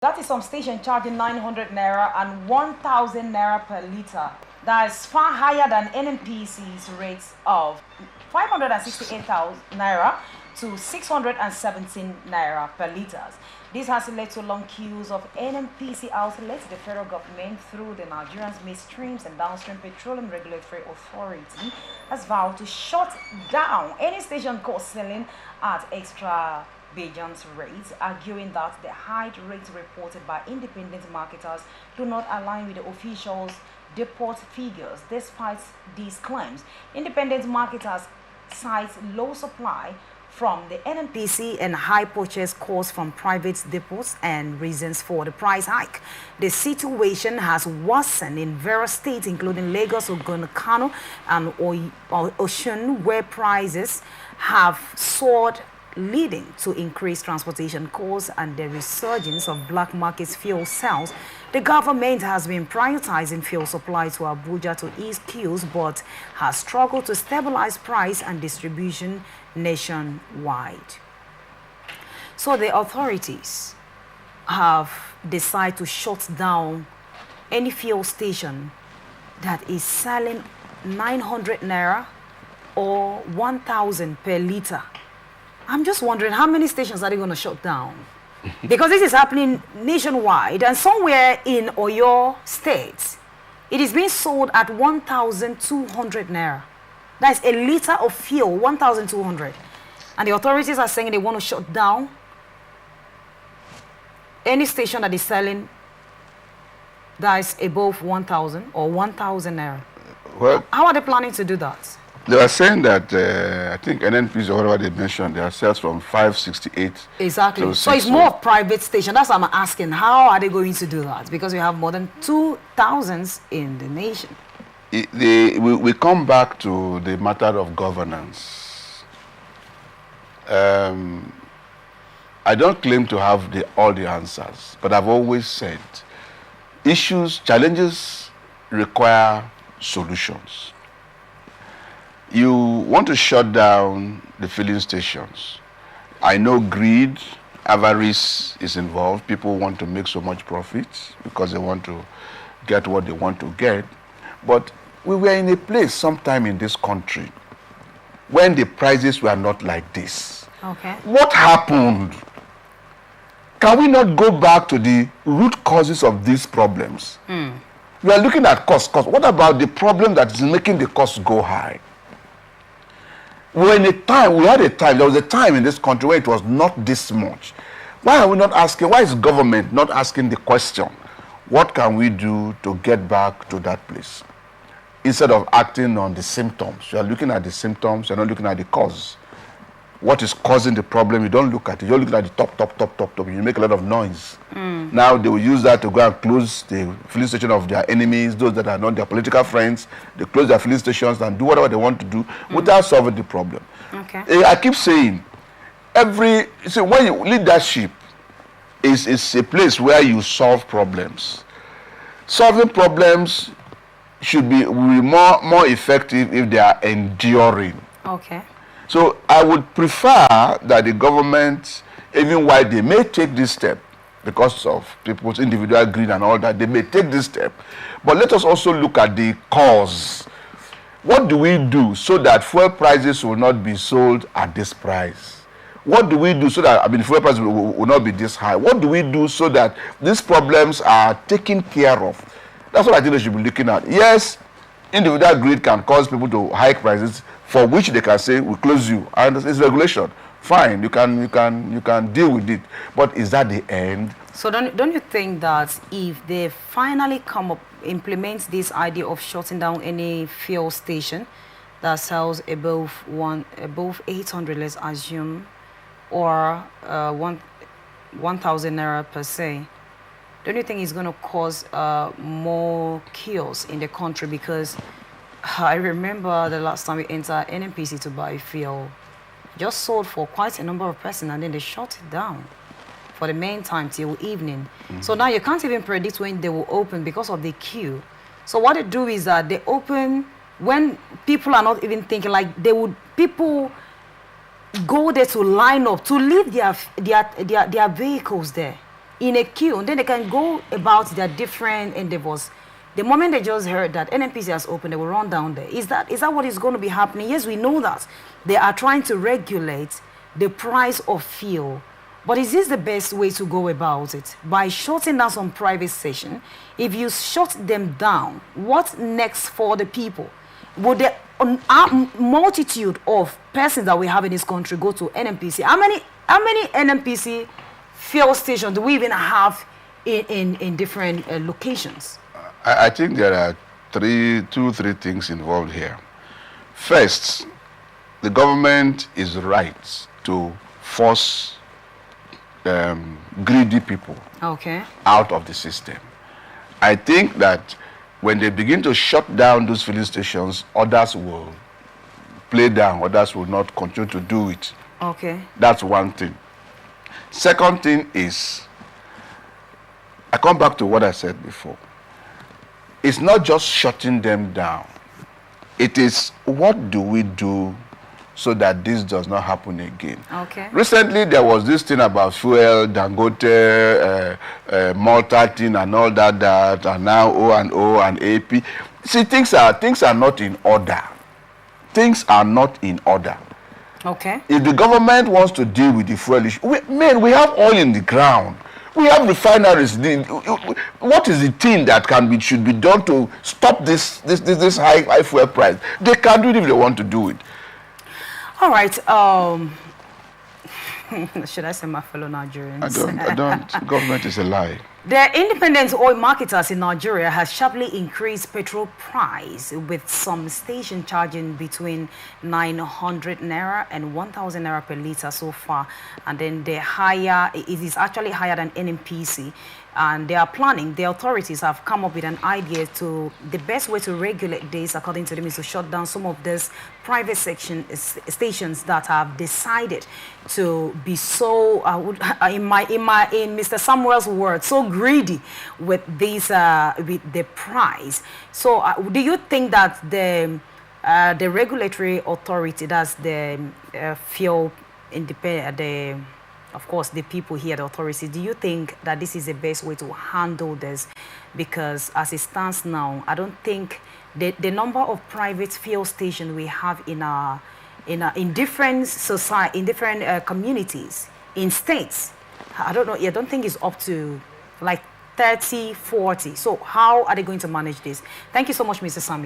That is some station charging 900 naira and 1000 naira per litre. That is far higher than NNPC's rates of 568,000 naira to 617 naira per litres. This has led to long queues of NNPC outlets. The federal government, through the Nigerian Midstreams and Downstream Petroleum Regulatory Authority, has vowed to shut down any station caught selling at extra Bajan's rates, arguing that the high rates reported by independent marketers do not align with the officials' depot figures. Despite these claims, independent marketers cite low supply from the NNPC and high purchase costs from private depots and reasons for the price hike. The situation has worsened in various states, including Lagos, Ogun, Kano, and Osun, where prices have soared, leading to increased transportation costs and the resurgence of black market fuel sales. The government has been prioritizing fuel supply to Abuja to ease queues, but has struggled to stabilize price and distribution nationwide. So the authorities have decided to shut down any fuel station that is selling 900 naira or 1,000 per litre. I'm just wondering, how many stations are they going to shut down? Because this is happening nationwide, and somewhere in Oyo State, it is being sold at 1,200 naira. That's a litre of fuel, 1,200. And the authorities are saying they want to shut down any station that is selling that is above 1,000 or 1,000 naira. Well, how are they planning to do that? They were saying that, I think NNPC or whatever they mentioned, their sales from 568. Exactly. So it's more of private station. That's what I'm asking. How are they going to do that? Because we have more than 2,000 in the nation. We come back to the matter of governance. I don't claim to have all the answers, but I've always said challenges require solutions. You want to shut down the filling stations. I know greed, avarice is involved. People want to make so much profit because they want to get what they want to get. But we were in a place sometime in this country when the prices were not like this. Okay. What happened? Can we not go back to the root causes of these problems? We are looking at cost. What about the problem that is making the cost go high? There was a time in this country where it was not this much. Why are we not asking, why is government not asking the question, what can we do to get back to that place? Instead of acting on the symptoms. You are looking at the symptoms, you're not looking at the cause. What is causing the problem, you don't look at it. You're looking at the top. You make a lot of noise. Now they will use that to go and close the filling station of their enemies, those that are not their political friends. They close their filling stations and do whatever they want to do without solving the problem. Okay. I keep saying, when leadership is a place where you solve problems. Solving problems will be more effective if they are enduring. Okay. So I would prefer that the government, even while they may take this step, because of people's individual greed and all that, they may take this step. But let us also look at the cause. What do we do so that fuel prices will not be sold at this price? What do we do so that, fuel prices will not be this high? What do we do so that these problems are taken care of? That's what I think they should be looking at. Yes, individual greed can cause people to hike prices, for which they can say, we close you. And it's regulation. Fine, you can deal with it. But is that the end? So don't you think that if they finally implement this idea of shutting down any fuel station that sells above 800, let's assume, or 1,000 naira per se, don't you think it's going to cause more chaos in the country? Because I remember the last time we entered NNPC to buy fuel, just sold for quite a number of persons, and then they shut it down for the main time till evening. So now you can't even predict when they will open because of the queue. So what they do is that they open when people are not even thinking, like people go there to line up, to leave their vehicles there. in a queue, and then they can go about their different endeavors. The moment they just heard that NNPC has opened, they will run down there. Is that what is going to be happening? Yes, we know that. They are trying to regulate the price of fuel. But is this the best way to go about it? By shutting down some private station, if you shut them down, what next for the people? Would the multitude of persons that we have in this country go to NNPC? How many NNPC fuel stations do we even have in different locations? I think there are two or three things involved here. First, the government is right to force greedy people out of the system. I think that when they begin to shut down those filling stations, others will play down, others will not continue to do it. Okay. That's one thing. Second thing is, I come back to what I said before. It's not just shutting them down. It is, what do we do so that this does not happen again? Okay. Recently, there was this thing about fuel, Dangote, Malta thing and all that, and now O and AP. See, things are not in order. Things are not in order. Okay. If the government wants to deal with the fuel issue, we have oil in the ground. We have refineries. What is the thing that should be done to stop this high fuel price? They can do it if they want to do it. All right. Should I say my fellow Nigerians? I don't. Government is a lie. The independent oil marketers in Nigeria has sharply increased petrol price, with some stations charging between 900 naira and 1,000 naira per litre so far. And then it is actually higher than NNPC. And they are planning, the authorities have come up with an idea to, the best way to regulate this, according to them, is to shut down some of these private stations that have decided to be so, in Mr. Samuel's words, so greedy with this, with the price. So do you think that the regulatory authority, that's the fuel independent, of course, the people here, the authorities, do you think that this is the best way to handle this? Because as it stands now, I don't think the number of private fuel stations we have in different society, in different communities, in states, I don't know, I don't think it's up to like 30, 40. So how are they going to manage this? Thank you so much, Mr. Samuel.